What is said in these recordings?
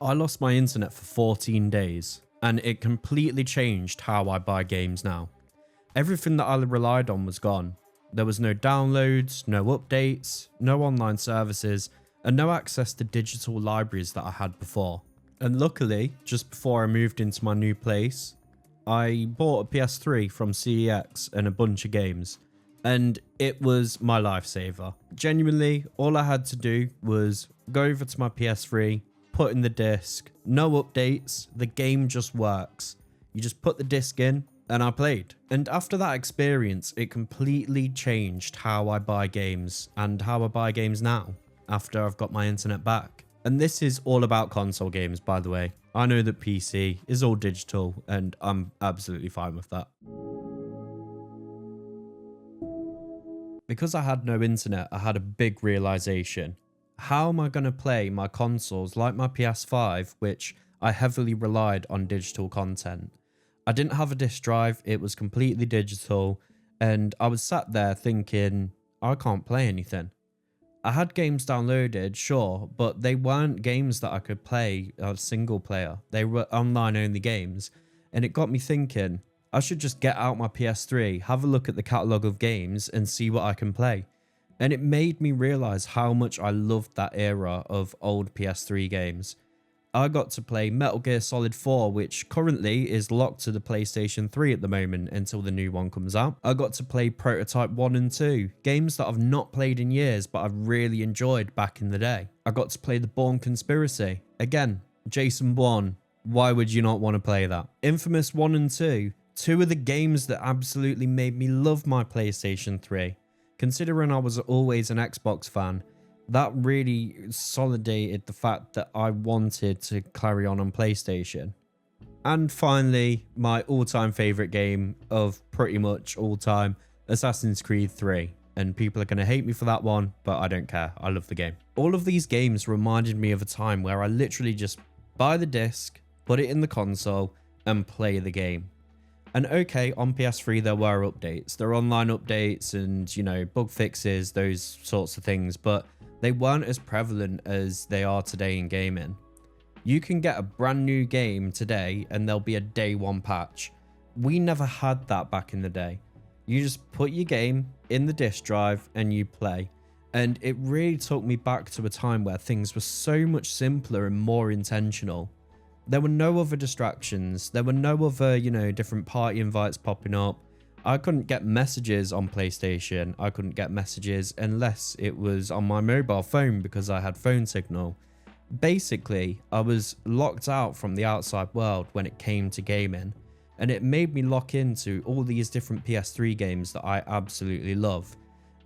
I lost my internet for 14 days, and it completely changed how I buy games now. Everything that I relied on was gone. There was no downloads, no updates, no online services, and no access to digital libraries that I had before. And luckily, just before I moved into my new place, I bought a PS3 from CEX and a bunch of games, and it was my lifesaver. Genuinely, all I had to do was go over to my PS3, put in the disc, no updates, the game just works. You just put the disc in, and I played. And after that experience, it completely changed how I buy games and how I buy games now after I've got my internet back. And this is all about console games, by the way. I know that PC is all digital, and I'm absolutely fine with that. Because I had no internet, I had a big realization. How am I going to play my consoles like my PS5, which I heavily relied on digital content? I didn't have a disc drive, it was completely digital, and I was sat there thinking, I can't play anything. I had games downloaded, sure, but they weren't games that I could play single player. They were online only games, and it got me thinking, I should just get out my PS3, have a look at the catalogue of games, and see what I can play. And it made me realise how much I loved that era of old PS3 games. I got to play Metal Gear Solid 4, which currently is locked to the PlayStation 3 at the moment until the new one comes out. I got to play Prototype 1 and 2, games that I've not played in years but I've really enjoyed back in the day. I got to play The Bourne Conspiracy. Again, Jason Bourne, why would you not want to play that? Infamous 1 and 2, two of the games that absolutely made me love my PlayStation 3. Considering I was always an Xbox fan, that really solidated the fact that I wanted to carry on PlayStation. And finally, my all-time favourite game of pretty much all time, Assassin's Creed 3. And people are going to hate me for that one, but I don't care. I love the game. All of these games reminded me of a time where I literally just buy the disc, put it in the console, and play the game. And okay, on PS3 there were updates. There were online updates and, you know, bug fixes, those sorts of things, but they weren't as prevalent as they are today in gaming. You can get a brand new game today and there'll be a day one patch. We never had that back in the day. You just put your game in the disc drive and you play. And it really took me back to a time where things were so much simpler and more intentional. There were no other distractions. There were no other, you know, different party invites popping up. I couldn't get messages on PlayStation. I couldn't get messages unless it was on my mobile phone because I had phone signal. Basically, I was locked out from the outside world when it came to gaming, and it made me lock into all these different PS3 games that I absolutely love.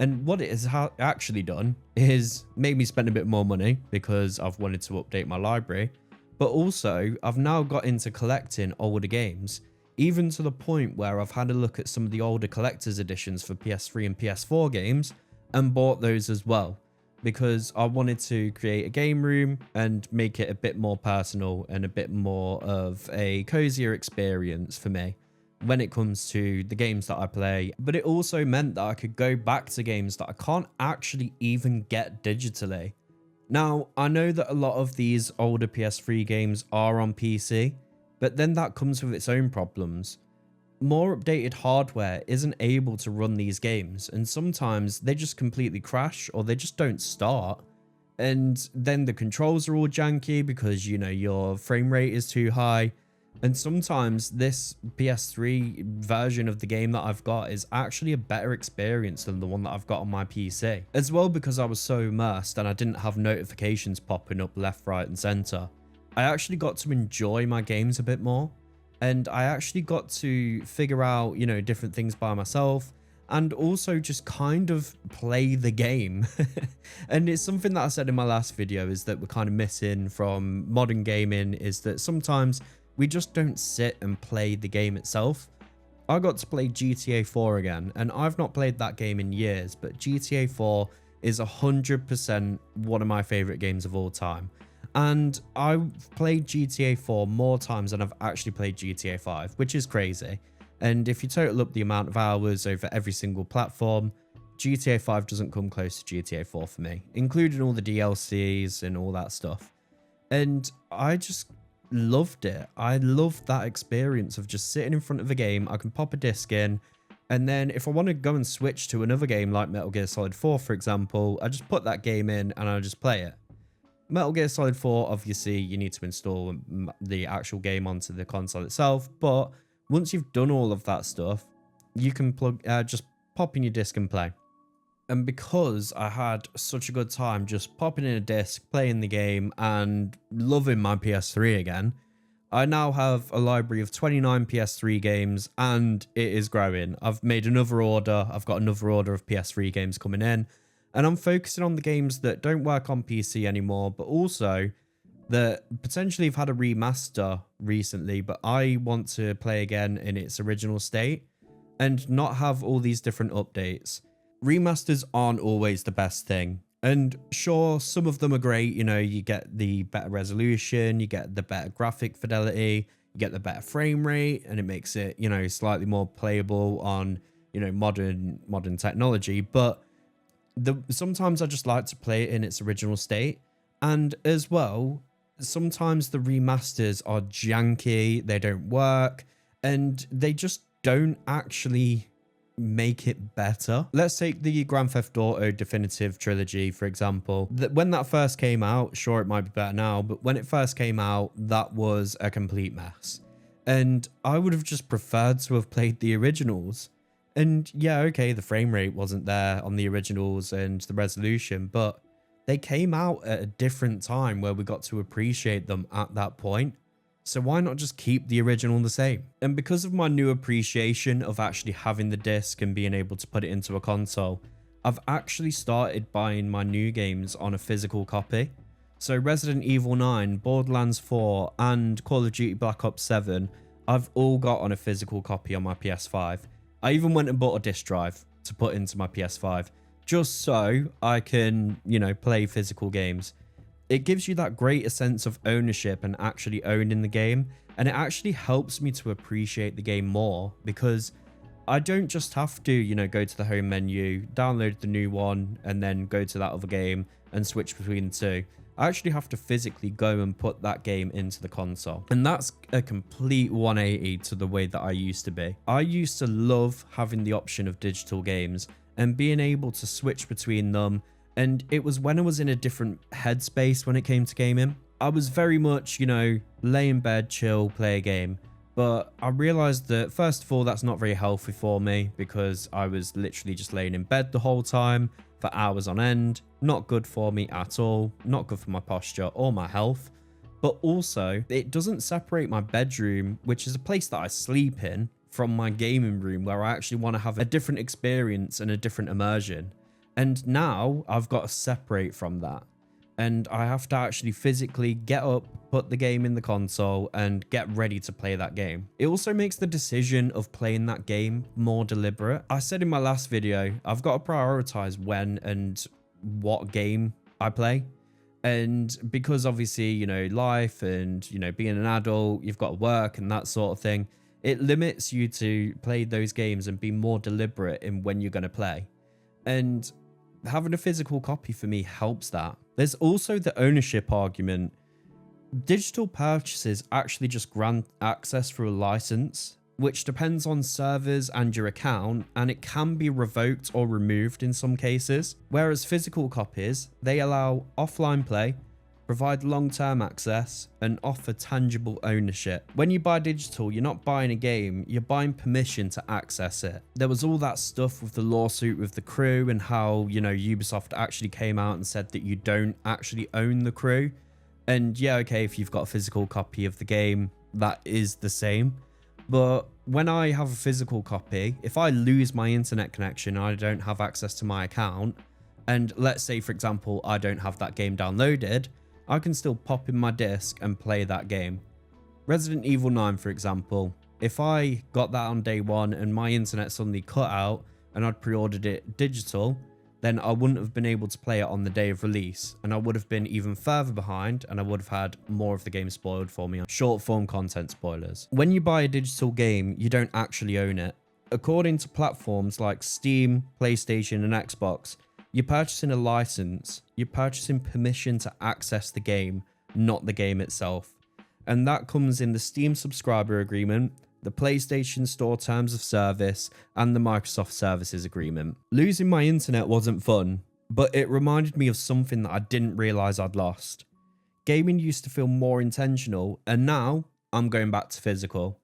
And what it has actually done is made me spend a bit more money because I've wanted to update my library. But also, I've now got into collecting older games, even to the point where I've had a look at some of the older collector's editions for PS3 and PS4 games and bought those as well, because I wanted to create a game room and make it a bit more personal and a bit more of a cozier experience for me when it comes to the games that I play. But it also meant that I could go back to games that I can't actually even get digitally. Now, I know that a lot of these older PS3 games are on PC, but then that comes with its own problems. More updated hardware isn't able to run these games, and sometimes they just completely crash or they just don't start. And then the controls are all janky because, you know, your frame rate is too high. And sometimes this PS3 version of the game that I've got is actually a better experience than the one that I've got on my PC. As well, because I was so immersed and I didn't have notifications popping up left, right, and center, I actually got to enjoy my games a bit more. And I actually got to figure out, you know, different things by myself and also just kind of play the game. And it's something that I said in my last video is that we're kind of missing from modern gaming is that sometimes we just don't sit and play the game itself. I got to play GTA 4 again, and I've not played that game in years, but GTA 4 is 100% one of my favorite games of all time. And I've played GTA 4 more times than I've actually played GTA 5, which is crazy. And if you total up the amount of hours over every single platform, GTA 5 doesn't come close to GTA 4 for me, including all the DLCs and all that stuff. And I just loved it. I loved that experience of just sitting in front of a game. I can pop a disc in, and then if I want to go and switch to another game like Metal Gear Solid 4, for example, I just put that game in and I just play it. Metal Gear Solid 4, obviously, you need to install the actual game onto the console itself, but once you've done all of that stuff, you can just pop in your disc and play. And because I had such a good time just popping in a disc, playing the game, and loving my PS3 again, I now have a library of 29 PS3 games, and it is growing. I've made another order. I've got another order of PS3 games coming in, and I'm focusing on the games that don't work on PC anymore, but also that potentially have had a remaster recently, but I want to play again in its original state and not have all these different updates. Remasters aren't always the best thing. And sure, some of them are great. You know, you get the better resolution, you get the better graphic fidelity, you get the better frame rate, and it makes it, you know, slightly more playable on, you know, modern technology. But sometimes I just like to play it in its original state. And as well, sometimes the remasters are janky, they don't work, and they just don't actually make it better. Let's take the Grand Theft Auto Definitive Trilogy, for example. When that first came out, sure, it might be better now, but when it first came out, that was a complete mess. And I would have just preferred to have played the originals. And yeah, okay, the frame rate wasn't there on the originals and the resolution, but they came out at a different time where we got to appreciate them at that point. So why not just keep the original the same? And because of my new appreciation of actually having the disc and being able to put it into a console, I've actually started buying my new games on a physical copy. So Resident Evil 9, Borderlands 4, and Call of Duty Black Ops 7, I've all got on a physical copy on my PS5. I even went and bought a disc drive to put into my PS5, just so I can, you know, play physical games. It gives you that greater sense of ownership and actually owning the game, and it actually helps me to appreciate the game more, because I don't just have to, you know, go to the home menu, download the new one, and then go to that other game and switch between the two. I actually have to physically go and put that game into the console. And that's a complete 180 to the way that I used to be. I used to love having the option of digital games and being able to switch between them. And it was when I was in a different headspace when it came to gaming. I was very much, you know, lay in bed, chill, play a game. But I realized that, first of all, that's not very healthy for me, because I was literally just laying in bed the whole time for hours on end. Not good for me at all. Not good for my posture or my health. But also, it doesn't separate my bedroom, which is a place that I sleep in, from my gaming room, where I actually want to have a different experience and a different immersion. And now I've got to separate from that. And I have to actually physically get up, put the game in the console, and get ready to play that game. It also makes the decision of playing that game more deliberate. I said in my last video, I've got to prioritize when and what game I play. And because obviously, you know, life and, you know, being an adult, you've got to work and that sort of thing, it limits you to play those games and be more deliberate in when you're going to play. And having a physical copy for me helps that. There's also the ownership argument. Digital purchases actually just grant access through a license, which depends on servers and your account, and it can be revoked or removed in some cases. Whereas physical copies, they allow offline play, provide long-term access, and offer tangible ownership. When you buy digital, you're not buying a game, you're buying permission to access it. There was all that stuff with the lawsuit with the Crew, and how, you know, Ubisoft actually came out and said that you don't actually own the Crew. And yeah, okay, if you've got a physical copy of the game, that is the same. But when I have a physical copy, if I lose my internet connection and I don't have access to my account, and let's say, for example, I don't have that game downloaded, I can still pop in my disc and play that game. Resident Evil 9, for example, if I got that on day one and my internet suddenly cut out and I'd pre-ordered it digital, then I wouldn't have been able to play it on the day of release, and I would have been even further behind, and I would have had more of the game spoiled for me on short form content spoilers. When you buy a digital game, you don't actually own it. According to platforms like Steam, PlayStation, and Xbox, you're purchasing a license, you're purchasing permission to access the game not the game itself. And that comes in the Steam subscriber agreement, the PlayStation Store terms of service, and the Microsoft Services agreement. Losing my internet wasn't fun, but it reminded me of something that I didn't realise I'd lost. Gaming used to feel more intentional, and now I'm going back to physical.